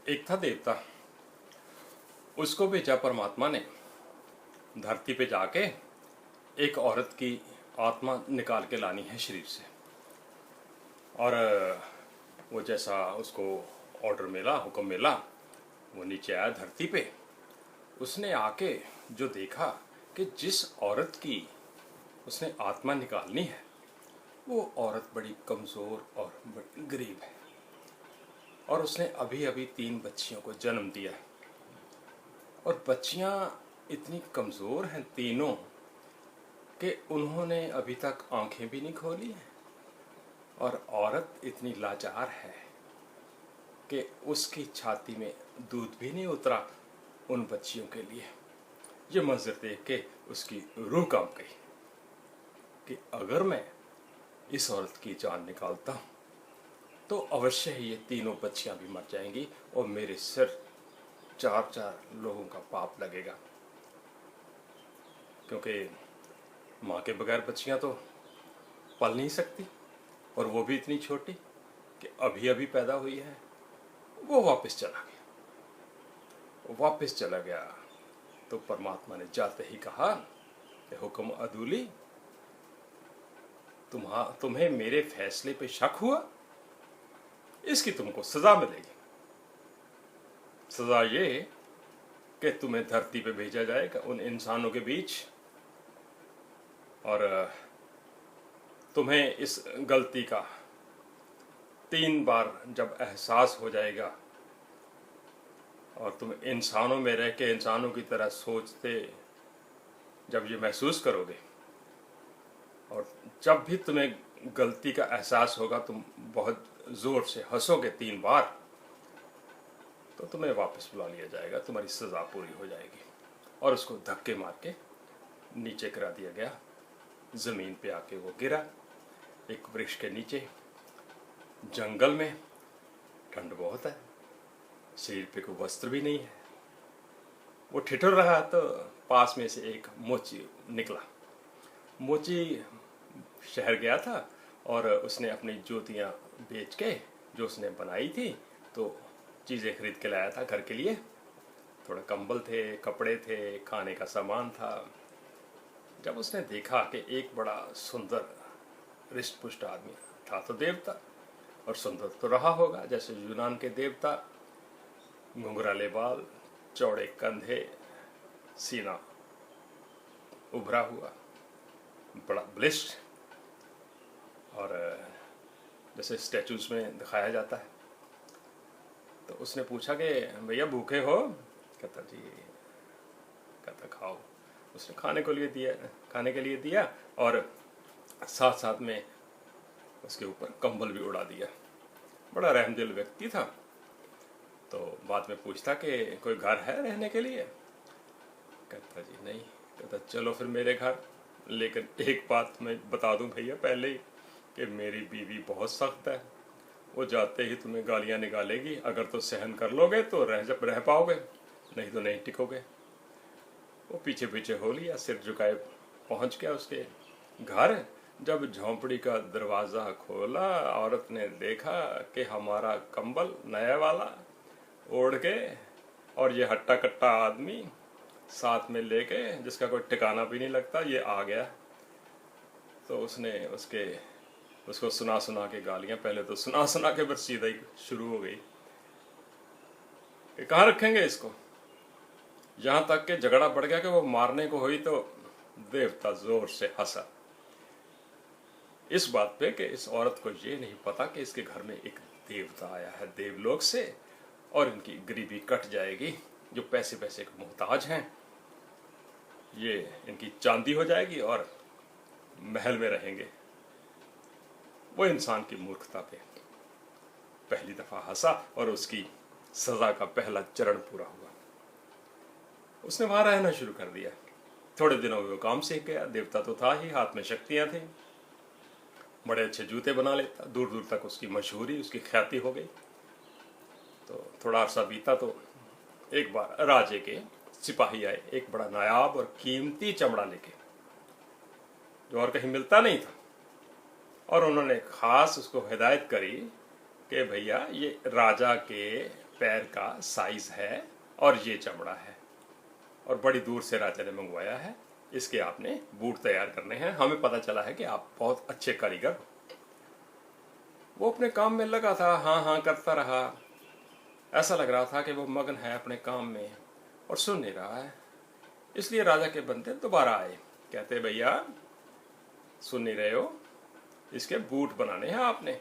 एक था देवता, उसको भेजा परमात्मा ने धरती पे जाके एक औरत की आत्मा निकाल के लानी है शरीर से। और वो जैसा उसको ऑर्डर मिला, हुक्म मिला, वो नीचे आया धरती पे। उसने आके जो देखा कि जिस औरत की उसने आत्मा निकालनी है वो औरत बड़ी कमज़ोर और बड़ी गरीब है, और उसने अभी अभी 3 बच्चियों को जन्म दिया है, और बच्चियां इतनी कमज़ोर हैं तीनों कि उन्होंने अभी तक आंखें भी नहीं खोली हैं, और औरत इतनी लाचार है कि उसकी छाती में दूध भी नहीं उतरा उन बच्चियों के लिए। ये मंजर देख के उसकी रूह कांप गई कि अगर मैं इस औरत की जान निकालता हूँ तो अवश्य ही ये तीनों बच्चियां भी मर जाएंगी और मेरे सिर 4-4 लोगों का पाप लगेगा, क्योंकि माँ के बगैर बच्चियां तो पल नहीं सकती, और वो भी इतनी छोटी कि अभी अभी पैदा हुई है। वो वापस चला गया तो परमात्मा ने जाते ही कहा कि हुक्म अदूली, तुम्हें मेरे फैसले पे शक हुआ, इसकी तुमको सजा मिलेगी। सजा ये कि तुम्हें धरती पे भेजा जाएगा उन इंसानों के बीच, और तुम्हें इस गलती का 3 बार जब एहसास हो जाएगा और तुम इंसानों में रह के इंसानों की तरह सोचते जब ये महसूस करोगे, और जब भी तुम्हें गलती का एहसास होगा तुम बहुत ज़ोर से हंसोगे 3 बार, तो तुम्हें वापस बुला लिया जाएगा, तुम्हारी सज़ा पूरी हो जाएगी। और उसको धक्के मार के नीचे करा दिया गया। ज़मीन पे आके वो गिरा एक वृक्ष के नीचे, जंगल में, ठंड बहुत है, शरीर पे कोई वस्त्र भी नहीं है। वो ठिठुर रहा तो पास में से एक मोची निकला। मोची शहर गया था और उसने अपनी ज्योतियाँ बेच के जो उसने बनाई थी तो चीज़ें खरीद के लाया था घर के लिए। थोड़ा कंबल थे, कपड़े थे, खाने का सामान था। जब उसने देखा कि एक बड़ा सुंदर हृष्ट पुष्ट आदमी था, तो देवता, और सुंदर तो रहा होगा जैसे यूनान के देवता, घुंघराले बाल, चौड़े कंधे, सीना उभरा हुआ, बड़ा बलिष्ठ, और जैसे स्टैचूज में दिखाया जाता है। तो उसने पूछा कि भैया भूखे हो? कहता जी, कहता खाओ। उसने खाने के लिए दिया और साथ साथ में उसके ऊपर कंबल भी उड़ा दिया। बड़ा रहमदिल व्यक्ति था। तो बाद में पूछता कि कोई घर है रहने के लिए? कहता जी नहीं। कहता चलो फिर मेरे घर, लेकिन एक बात मैं बता दूं भैया पहले ही कि मेरी बीवी बहुत सख्त है, वो जाते ही तुम्हें गालियां निकालेगी। अगर तो सहन कर लोगे तो रह पाओगे, नहीं तो नहीं टिकोगे। वो पीछे पीछे हो लिया, सिर झुकाए पहुंच गया उसके घर। जब झोंपड़ी का दरवाज़ा खोला, औरत ने देखा कि हमारा कंबल नया वाला ओढ़ के और ये हट्टा कट्टा आदमी साथ में लेके, जिसका कोई ठिकाना भी नहीं लगता, ये आ गया। तो उसने उसको सुना के गालियां, पहले तो सुना के बस सीधा ही शुरू हो गई कि कहाँ रखेंगे इसको। यहाँ तक कि झगड़ा बढ़ गया कि वो मारने को हुई तो देवता जोर से हंसा इस बात पे कि इस औरत को ये नहीं पता कि इसके घर में एक देवता आया है देवलोक से, और इनकी गरीबी कट जाएगी। जो पैसे के मोहताज हैं, ये इनकी चांदी हो जाएगी और महल में रहेंगे। वो इंसान की मूर्खता पे पहली दफा हंसा और उसकी सजा का पहला चरण पूरा हुआ। उसने वहां रहना शुरू कर दिया। थोड़े दिनों में वो काम सीख गया। देवता तो था ही, हाथ में शक्तियां थी, बड़े अच्छे जूते बना लेता। दूर दूर तक उसकी मशहूरी, उसकी ख्याति हो गई। तो थोड़ा अरसा बीता तो एक बार राजे के सिपाही आए, एक बड़ा नायाब और कीमती चमड़ा लेके, जो और कहीं मिलता नहीं था। और उन्होंने खास उसको हिदायत करी कि भैया ये राजा के पैर का साइज है और ये चमड़ा है, और बड़ी दूर से राजा ने मंगवाया है, इसके आपने बूट तैयार करने हैं, हमें पता चला है कि आप बहुत अच्छे कारीगर हो। वो अपने काम में लगा था, हाँ हाँ करता रहा। ऐसा लग रहा था कि वो मगन है अपने काम में और सुन नहीं रहा है। इसलिए राजा के बंदे दोबारा आए, कहते भैया सुन नहीं रहे हो, इसके बूट बनाने हैं आपने,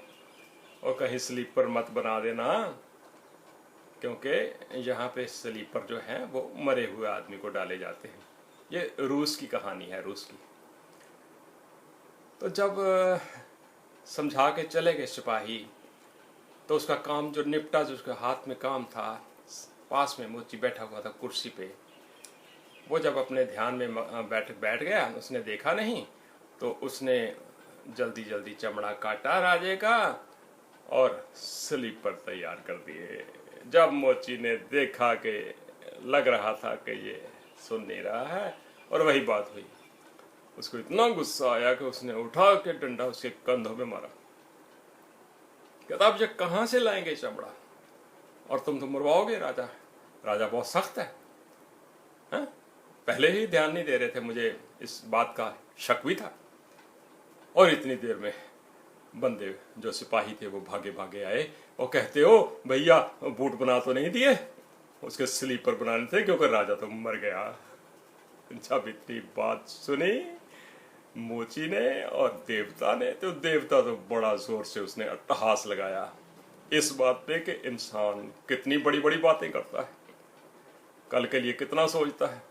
और कहीं स्लीपर मत बना देना, क्योंकि यहाँ पे स्लीपर जो है वो मरे हुए आदमी को डाले जाते हैं। ये रूस की कहानी है, रूस की। तो जब समझा के चले गए सिपाही, तो उसका काम जो निपटा, जो उसके हाथ में काम था, पास में मोची बैठा हुआ था कुर्सी पे, वो जब अपने ध्यान में बैठ गया, उसने देखा नहीं, तो उसने जल्दी जल्दी चमड़ा काटा राजे का और स्लीपर तैयार कर दिए। जब मोची ने देखा कि लग रहा था कि ये सुन नहीं रहा है, और वही बात हुई, उसको इतना गुस्सा आया कि उसने उठा के डंडा उसके कंधों में मारा। कहता अब ये कहाँ से लाएंगे चमड़ा, और तुम तो मरवाओगे राजा, राजा बहुत सख्त है। हा? पहले ही ध्यान नहीं दे रहे थे, मुझे इस बात का शक भी था, और इतनी देर में बंदे जो सिपाही थे वो भागे भागे आए और कहते हो भैया बूट बना तो नहीं दिए, उसके स्लीपर बनाने थे क्योंकि राजा तो मर गया। जब इतनी बात सुनी मोची ने और देवता ने, तो देवता तो बड़ा जोर से उसने अट्टहास लगाया इस बात पे कि इंसान कितनी बड़ी बड़ी बातें करता है, कल के लिए कितना सोचता है,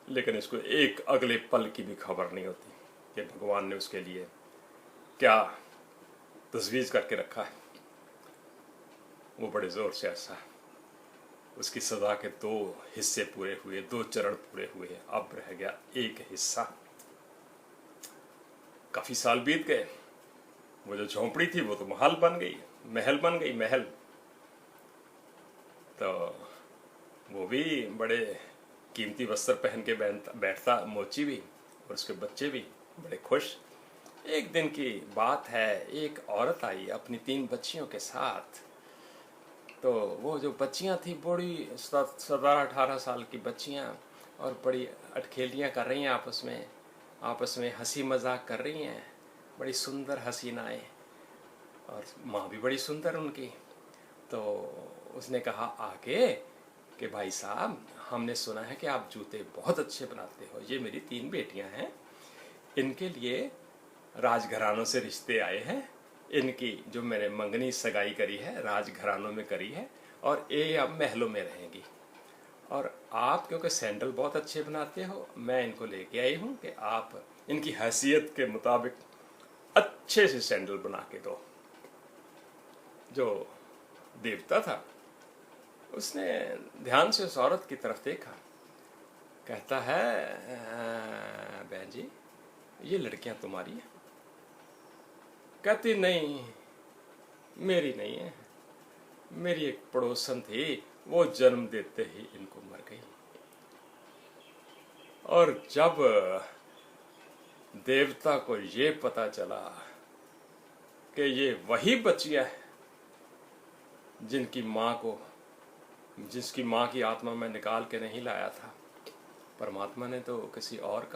लेकिन इसको एक अगले पल की भी खबर नहीं होती कि भगवान ने उसके लिए क्या तजवीज़ करके रखा है। वो बड़े ज़ोर से ऐसा, उसकी सज़ा के 2 हिस्से पूरे हुए, 2 चरण पूरे हुए, अब रह गया एक हिस्सा। काफ़ी साल बीत गए, वो जो झोंपड़ी थी वो तो महल बन गई, महल बन गई, महल। तो वो भी बड़े कीमती वस्त्र पहन के बैठता मोची भी, और उसके बच्चे भी बड़े खुश। एक दिन की बात है, एक औरत आई अपनी 3 बच्चियों के साथ। तो वो जो बच्चियां थी बड़ी 17-18 साल की बच्चियां, और बड़ी अटखेलियां कर रही हैं आपस में हंसी मजाक कर रही हैं, बड़ी सुंदर हसीनाएं, और माँ भी बड़ी सुंदर उनकी। तो उसने कहा आके कि भाई साहब हमने सुना है कि आप जूते बहुत अच्छे बनाते हो, ये मेरी 3 बेटियां हैं, इनके लिए राजघरानों से रिश्ते आए हैं, इनकी जो मैंने मंगनी सगाई करी है राजघरानों में करी है, और ये अब महलों में रहेंगी, और आप क्योंकि सैंडल बहुत अच्छे बनाते हो, मैं इनको लेके आई हूँ कि आप इनकी हैसियत के मुताबिक अच्छे से सैंडल बना के दो। जो देवता था उसने ध्यान से उस औरत की तरफ देखा, कहता है बहन जी ये लड़कियां तुम्हारी हैं? कहती नहीं मेरी नहीं है, मेरी एक पड़ोसन थी, वो जन्म देते ही इनको मर गई। और जब देवता को ये पता चला कि ये वही बच्चियां हैं जिसकी माँ की आत्मा में निकाल के नहीं लाया था, परमात्मा ने तो किसी और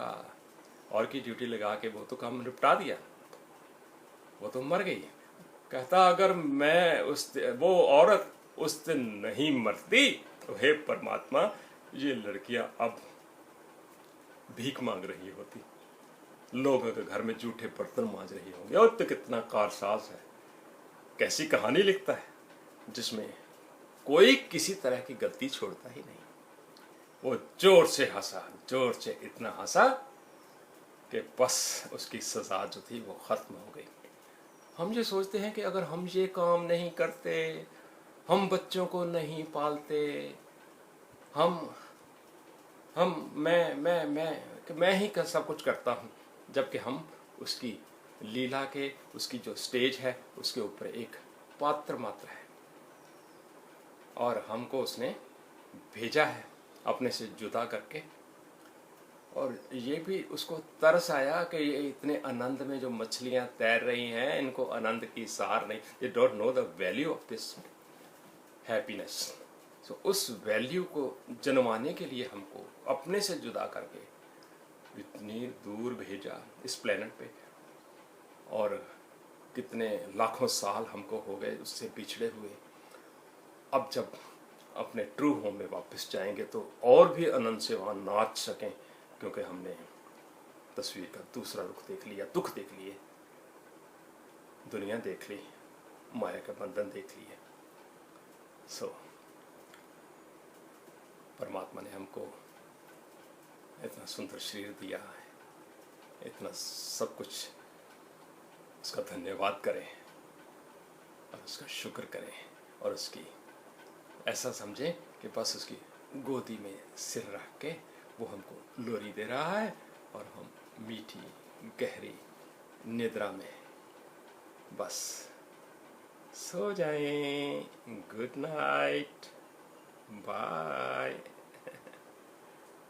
की ड्यूटी लगा के वो तो काम निपटा दिया, वो तो मर गई। कहता अगर मैं वो औरत उस दिन नहीं मरती तो हे परमात्मा ये लड़कियां अब भीख मांग रही होती, लोगों के घर में जूठे बर्तन मांज रही होंगी। और तो कितना कारसाज है, कैसी कहानी लिखता है जिसमें कोई किसी तरह की गलती छोड़ता ही नहीं। वो जोर से हंसा, जोर से इतना हंसा कि बस उसकी सजा जो थी वो खत्म हो गई। हम ये सोचते हैं कि अगर हम ये काम नहीं करते, हम बच्चों को नहीं पालते, मैं ही सब कुछ करता हूँ, जबकि हम उसकी लीला के, उसकी जो स्टेज है उसके ऊपर एक पात्र मात्र है, और हमको उसने भेजा है अपने से जुदा करके। और ये भी उसको तरस आया कि ये इतने आनंद में जो मछलियां तैर रही हैं, इनको आनंद की सार नहीं, they don't know the value of this happiness. So उस वैल्यू को जनवाने के लिए हमको अपने से जुदा करके इतनी दूर भेजा इस प्लेनेट पे, और कितने लाखों साल हमको हो गए उससे बिछड़े हुए। अब जब अपने ट्रू होम में वापस जाएंगे तो और भी आनंद से वहाँ नाच सकें, क्योंकि हमने तस्वीर का दूसरा रुख देख लिया, दुख देख लिए, दुनिया देख ली, माया का बंधन देख लिए। सो परमात्मा ने हमको इतना सुंदर शरीर दिया है, इतना सब कुछ, उसका धन्यवाद करें और उसका शुक्र करें, और उसकी ऐसा समझें कि बस उसकी गोदी में सिर रख के वो हमको लोरी दे रहा है, और हम मीठी गहरी निद्रा में बस सो जाएं। Good night, bye.